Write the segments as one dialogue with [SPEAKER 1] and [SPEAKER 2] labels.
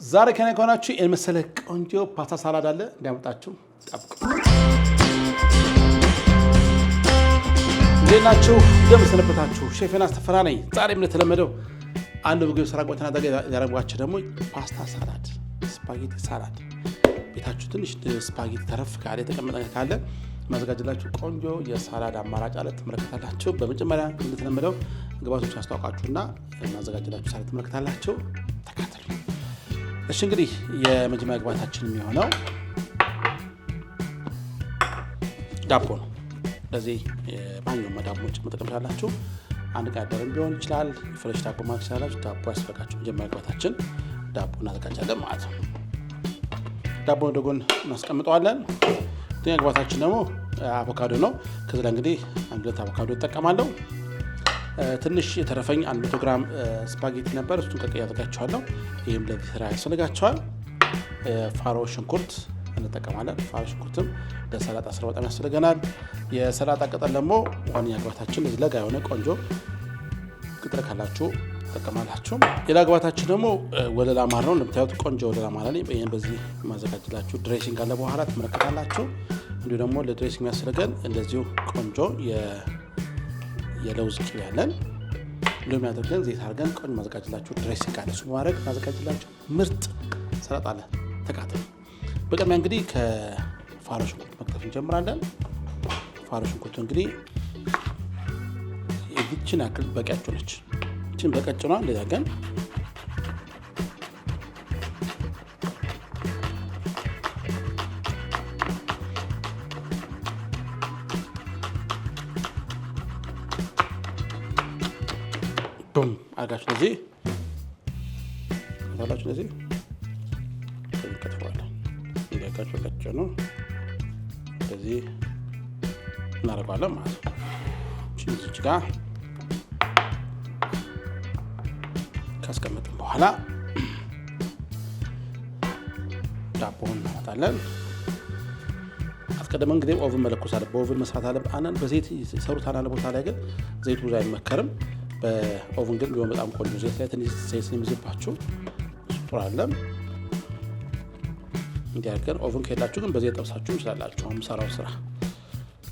[SPEAKER 1] ዛሬ ከኔ ከሆናችሁ የመሰለ ቆንጆ ፓስታ ሳላድ አለ እንዲያመጣችሁ ጠብቁ። እንደናችሁ እንደምሰነበታችሁ ሼፍና አስተፈራ ነኝ። ዛሬም እንደተለመደው አንድ ምግብ ስራ ቆይተና ያደረጓችሁ ደግሞ ፓስታ ሳላድ፣ ስፓጌቲ ሳላድ። ቤታችሁ ትንሽ ስፓጌቲ ተረፍ ካለ የተቀመጠ ካለ ማዘጋጀላችሁ ቆንጆ የሳላድ አማራጭ አለ ተመለከታላችሁ። በመጀመሪያ እንደተለመደው ግብአቶች አስተዋውቃችሁና ማዘጋጀላችሁ ሳላድ ተመለከታላችሁ። ተከታተሉ። እሺ እንግዲህ የመጀመሪያ ግብአታችን የሚሆነው ዳቦ ነው። ለዚህ ማንኛውም ዳቦዎች መጠቀም ያላችሁ አንድ ጋደረም ቢሆን ይችላል፣ ፍሬሽ ዳቦ ማለት ይችላል። ዳቦ ያስፈልጋችሁ። መጀመሪያ ግብአታችን ዳቦ እናዘጋጃለን ማለት ነው። ዳቦ ወደ ጎን እናስቀምጠዋለን። ሁለተኛ ግብአታችን ደግሞ አቮካዶ ነው። ከዚህ ላይ እንግዲህ አንድ ሁለት አቮካዶ እጠቀማለሁ። ትንሽ የተረፈኝ 100 ግራም ስፓጌቲ ነበር፣ እሱን ቀቅዬ አዘጋጅቻለሁ። ይህም ለዚህ ስራ ያስፈልጋቸዋል። ፋሮ ሽንኩርት እንጠቀማለን። ፋሮ ሽንኩርትም ለሰላጣ ስራ በጣም ያስፈልገናል። የሰላጣ ቅጠል ደግሞ ዋነኛ ግብአታችን እዚህ ለጋ የሆነ ቆንጆ ቅጠል ካላችሁ ተጠቀማላችሁ። ሌላ ግብአታችን ደግሞ ወለላ ማር ነው። እንደምታዩት ቆንጆ ወለላ ማር ነው። ይሄን በዚህ ማዘጋጅላችሁ ድሬሲንግ አለ በኋላ ትመለከታላችሁ። እንዲሁ ደግሞ ለድሬሲንግ የሚያስፈልገን እንደዚሁ ቆንጆ የለውዝ ቅቤ ያለን ሎሚ አድርገን ዘይት አድርገን ቆንጆ ማዘጋጅላችሁ ድሬሲንግ አለ። እሱ በማድረግ ማዘጋጅላችሁ ምርጥ ሰላጣ አለ። ተካተሉ። በቅድሚያ እንግዲህ ከፋሮ ሽንኩርት መክተፍ እንጀምራለን። ፋሮ ሽንኩርቱ እንግዲህ ይህችን ያክል በቂያችሁ ነች። ይህችን በቀጭኗ እንደዚያ ግን ቡም አድርጋችሁ ለዚህ ታላችሁ ለዚህ ከትፈዋለን። እንዲያካችሁ ቀጭኑ ነው እንደዚህ እናደርጋለን ማለት ነው። እዚህ ጋር ካስቀመጥን በኋላ ዳቦውን እናመጣለን። አስቀድመን እንግዲህ ኦቭን መለኮስ አለ። በኦቭን መስራት አለብን። አንን በዘይት ይሰሩታል። አንድ ቦታ ላይ ግን ዘይቱ ብዙ አይመከርም። በኦቭን ግን ቢሆን በጣም ቆንጆ። ዘይት ላይ ትንሽ ዘይት ስለሚይዝባችሁ ጥሩ አይደለም። እንዲያርገን ኦቭን ከሌላችሁ ግን በዘይት ጠብሳችሁ ይችላላችሁ። አሁን ሰራው ስራ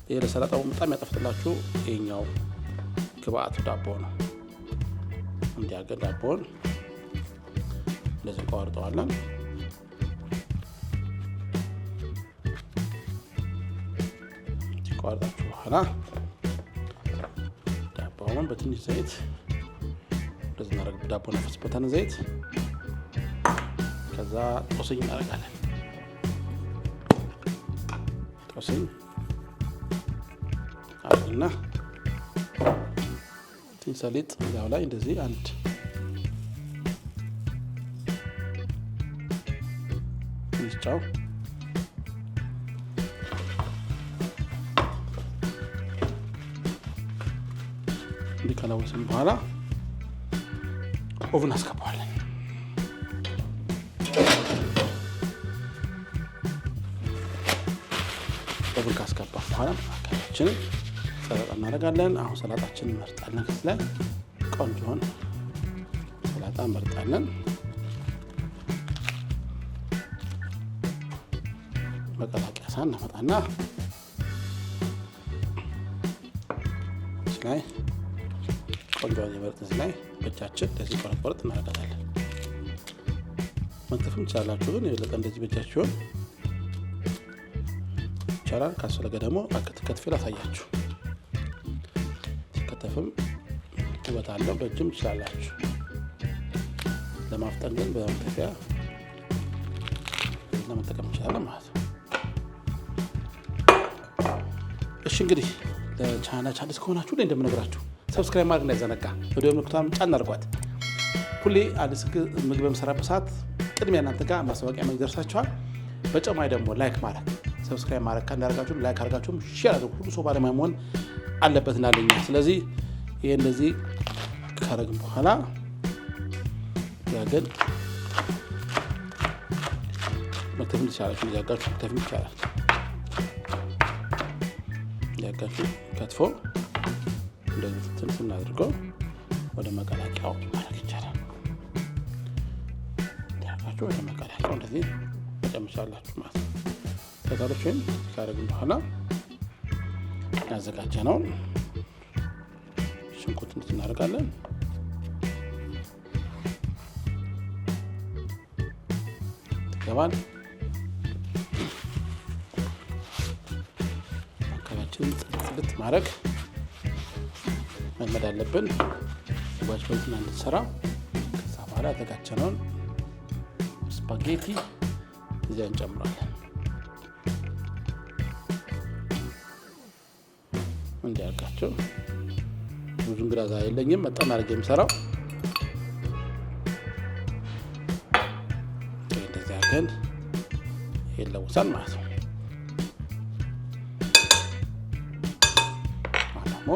[SPEAKER 1] ይሄ ለሰላጣው በጣም ያጠፍጥላችሁ ይሄኛው ግብአቱ ዳቦ ነው። እንዲያርገን ዳቦውን እንደዚህ ቆርጠዋለን። ቆርጣችሁ በኋላ ዳቦውን በትንሽ ዘይት እንደዚህ እናደርግ። ዳቦ ነፈስበታን ዘይት ከዛ ጦስኝ እናደርጋለን። ጦስኝ አድርግና ትንሽ ሰሊጥ እዛው ላይ እንደዚህ አንድ ትንሽ ጨው እንዲህ ከለወስን በኋላ ኦቭን አስገባዋለን። ኦቭን ካስገባ በኋላ ማካያችንን ሰላጣ እናደርጋለን። አሁን ሰላጣችንን እንመርጣለን። ከዚህ ላይ ቆንጆን ሰላጣ እንመርጣለን። መቀላቀያ ሳህን እናመጣና እዚህ ላይ ቆንጆን የመርጥ እዚህ ላይ በእጃችን እንደዚህ ቆረጥ እናደርጋለን። መክተፍም ትችላላችሁ፣ ግን የበለጠ እንደዚህ በእጃችሁን ይቻላል። ካስፈለገ ደግሞ ከትፌ ላሳያችሁ። ሲከተፍም ውበት አለው። በእጅም ትችላላችሁ። ለማፍጠን ግን በመክተፊያ ለመጠቀም እንችላለን ማለት ነው። እሺ እንግዲህ ለቻናላችን አዲስ ከሆናችሁ ላይ እንደምነግራችሁ ሰብስክራይብ ማድረግ እንዳይዘነጋ፣ ቪዲዮ ምልክቷን ጫን አድርጓት። ሁሌ አዲስ ምግብ በምሰራበት ሰዓት ቅድሚያ እናንተ ጋር ማስታወቂያ ይደርሳችኋል። በጨማሪ ደግሞ ላይክ ማድረግ፣ ሰብስክራይብ ማድረግ ካንዳርጋችሁ ላይክ አድርጋችሁም ሼር አድርጉ። ሁሉ ሰው ባለሙያ መሆን አለበት እናለኛ። ስለዚህ ይሄ እንደዚህ ካረግን በኋላ ያገን መክተፍም ትችላላችሁ። ያጋችሁ መክተፍም ይቻላል። ያጋችሁ ከትፎ እንደዚህ ትንትን አድርገው ወደ መቀላቀያው ማድረግ ይቻላል። ካላችሁ ወደ መቀላቀል እንደዚህ ተጨምራላችሁ ማለት ነው። ከዛሎች ወይም ካረግን በኋላ ያዘጋጀነውን ሽንኩርት እናደርጋለን። ይገባል። አካባቢያችንን ጽድት ማድረግ መልመድ አለብን። ስጓች በዚህ እንድንሰራ። ከዛ በኋላ ያዘጋጀነውን ስፓጌቲ እዚያ እንጨምራለን። እንዲያርጋቸው ብዙ እንግዳ የለኝም፣ መጠን አድርጌ የምሰራው እንደዚህ አድርገን ይለውሳል ማለት ነው። ደግሞ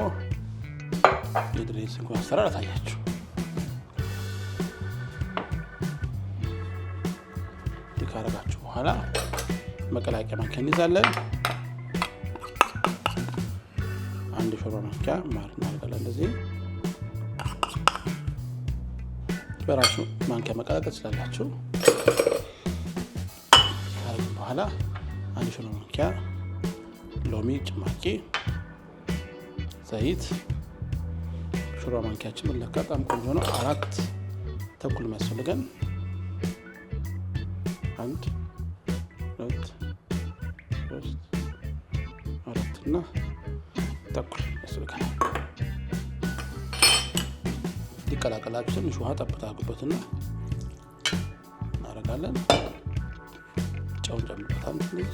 [SPEAKER 1] የድሬሲንግ አሰራር አሳያችሁ። ካረጋችሁ በኋላ መቀላቀያ ማንኪያ እንይዛለን። አንድ ሾርባ ማንኪያ ማር እናደርጋለን። እንደዚህ በራሱ ማንኪያ መቀላቀል ትችላላችሁ። ካረግን በኋላ አንድ ሾርባ ማንኪያ ሎሚ ጭማቂ፣ ዘይት። ሾርባ ማንኪያችን መለካ በጣም ቆንጆ ነው። 4 ተኩል የሚያስፈልገን 1 2 3 4 እና ተኩል ያስፈልገናል። ሊቀላቀላችሁ ትንሽ ውሃ ጠብታ አድርጉበትና እናደርጋለን። ጨውን ጨምርበታል። ትንሽ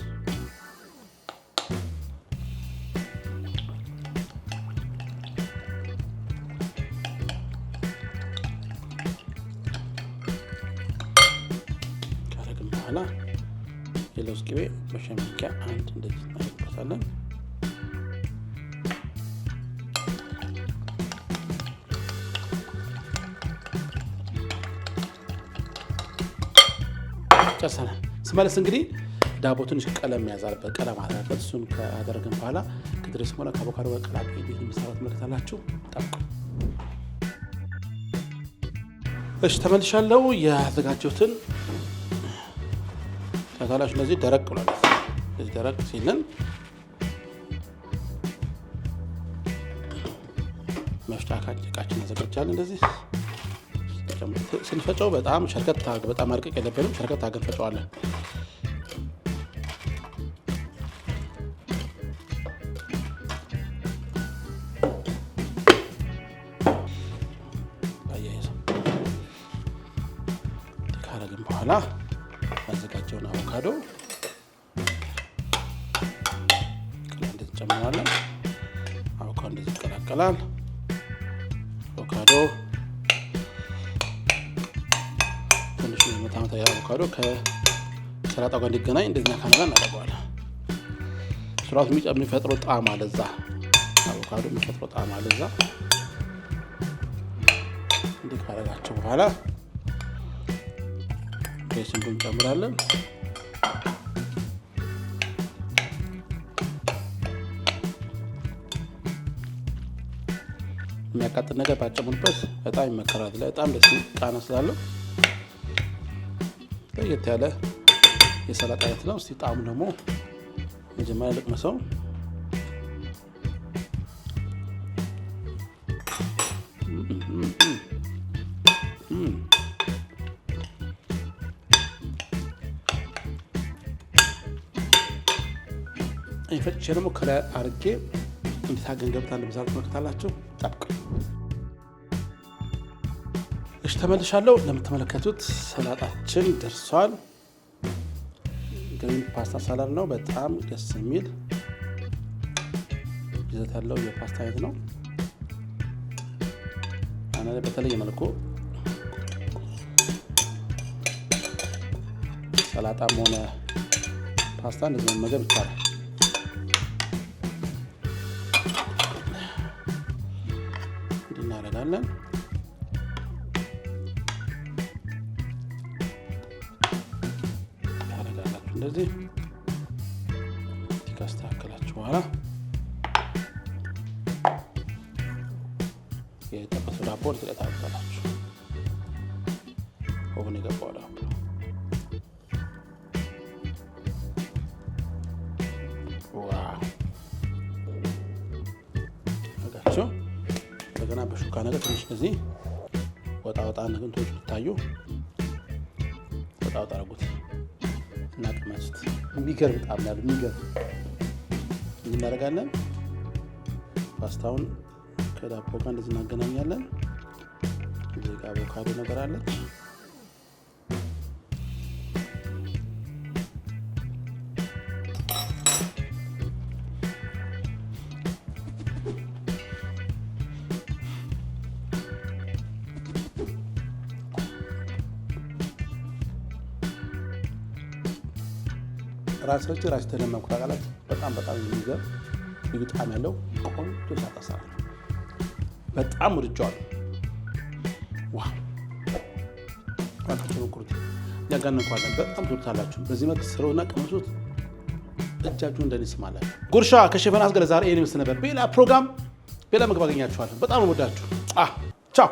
[SPEAKER 1] ካረግን በኋላ የለውዝ ቅቤ በሻይ ማንኪያ 1 እንደዚህ እናደርግበታለን። ጨርሰናል። ስመለስ እንግዲህ ዳቦ ትንሽ ቀለም ያዛልበት ቀለም አለበት። እሱን ካደረግን በኋላ ከድሬስ ሆነ ከአቮካዶ በቀላቅ እንዴት የሚሰራው ትመለከታላችሁ። ጠብቁ። እሺ ተመልሻለሁ። ያዘጋጀሁትን ታላላችሁ። እንደዚህ ደረቅ ብሏል። እንደዚህ ደረቅ ሲልን መፍጫ እቃችን አዘጋጃለን። እንደዚህ ስንፈጨው በጣም ሸርከት በጣም አርቀቅ የለብንም። ሸርከት አድርገን ፈጨዋለን። ካረግን በኋላ ያዘጋጀውን አቮካዶ እንደዚህ እንጨምራለን። አቮካዶ እንደዚህ ይቀላቀላል። አቮካዶ አቮካዶ ከሰላጣው ጋር እንዲገናኝ እንደዚህ ካናጋ እናደርገዋለን። ስራቱ የሚፈጥረው ጣዕም አለ እዛ። አቮካዶ የሚፈጥረው ጣዕም አለ እዛ። እንዲህ ካረጋችሁ በኋላ ድሬሲንጉን እንጨምራለን። የሚያቃጥል ነገር ባጨሙበት በጣም ይመከራል። በጣም ደስ ቃና ስላለው ለየት ያለ የሰላጣ አይነት ነው። እስቲ ጣዕሙ ደግሞ መጀመሪያ ልቅመሰው። ፈጭቼ ደግሞ ከላይ አድርጌ እንዲታገን ገብታ እንደምዛል ትመለከታላችሁ። ጠብቅ። እሺ ተመልሻለሁ። ለምትመለከቱት ሰላጣችን ደርሷል። ግሪን ፓስታ ሳላድ ነው። በጣም ደስ የሚል ይዘት ያለው የፓስታ አይነት ነው። አና በተለየ መልኩ ሰላጣም ሆነ ፓስታ እንደዚህ መመገብ ይቻላል። እናደርጋለን። ታደርጋላችሁ እንደዚህ ካስተካከላችሁ በኋላ የጠበሰው ዳቦ ልትቀጣጣላችሁ። ኦቨን የገባው ዳቦ የተቦካ ነገር ትንሽ እንደዚህ ወጣ ነገሮች ይታዩ ወጣ አድርጉት እና ቅመሱት። የሚገርም ጣዕም ያለው የሚገርም እናደርጋለን። ፓስታውን ከዳቦ ጋር እንደዚህ እናገናኛለን። እዚህ ጋር አቮካዶ ነገር አለች። ራስ ተደመምኩ ታውቃላችሁ። በጣም የሚገርም ልዩ ጣዕም ያለው ቆንጆ ሳጣሳ ነው። በጣም ወድጄዋለሁ። ዋው አጥቶ ቁርጥ ያጋነንኳለን። በጣም ትወዱታላችሁ። በዚህ መልክ ስሩና ቀመሱት። እጃችሁ እንደኔ ስማላችሁ። ጉርሻ ከሼፍ ዮናስ ጋር ዛሬ ይሄን ምስል ነበር። በሌላ ፕሮግራም በሌላ ምግብ አገኛችኋለሁ። በጣም ወዳችሁ ቻው